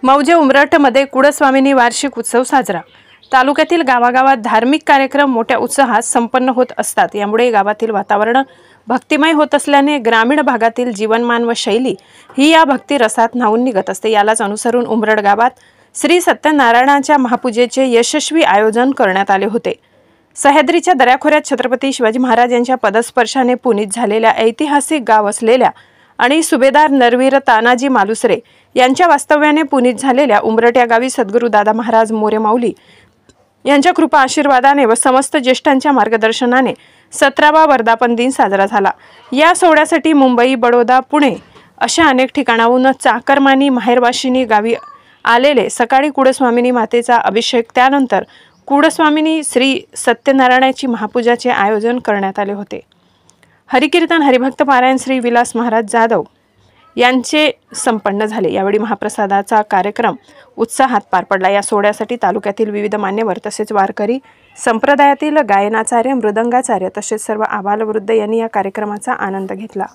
मौजे उमरठमध्ये कुडस्वामिनी वार्षिक उत्सव साजरा। तालुक्यातील गावागावात धार्मिक कार्यक्रम मोठ्या उत्साहात संपन्न होत असतात। यामुळे गावातील वातावरण भक्तिमय होत असल्याने ग्रामीण भागातील जीवनमान व शैली ही या भक्ती रसात न्हाऊन निघत असते। यालाच अनुसरून उमरठ गावात श्री सत्यनारायणाच्या महापूजेचे यशस्वी आयोजन करण्यात आले होते। सह्याद्रीच्या दऱ्याखोऱ्यात छत्रपती शिवाजी महाराज यांच्या पदस्पर्शाने पुनीत झालेल्या ऐतिहासिक गाव असलेल्या आणि सुभेदार नरवीर तानाजी मालुसरे यांच्या वास्तव्याने पुनीत झालेल्या उमरठ या गावी सद्गुरू दादा महाराज मोरे माऊली यांच्या कृपा आशीर्वादाने व समस्त ज्येष्ठांच्या मार्गदर्शनाने 17वा वर्धापन दिन साजरा झाला। या सोहळ्यासाठी मुंबई, बडोदा, पुणे अशा अनेक ठिकाणाहून चाकरमानी माहेरवाशिनी गावी आलेले सकाळी कुडस्वामिनी मातेचा अभिषेक, त्यानंतर कुडस्वामिनी श्री सत्यनारायणाची महापूजाचे आयोजन करण्यात आले होते। हरिकीर्तन, हरिभक्त पारायण श्री विलास महाराज जाधव यांचे संपन्न झाले। यावेळी महाप्रसादाचा कार्यक्रम उत्साहात पार पडला। या सोहळ्यासाठी तालुक्यातील विविध मान्यवर तसेच वारकरी संप्रदायातील गायनाचार्य, मृदंगाचार्य तसेच सर्व आबालवृद्ध यांनी या कार्यक्रमाचा आनंद घेतला।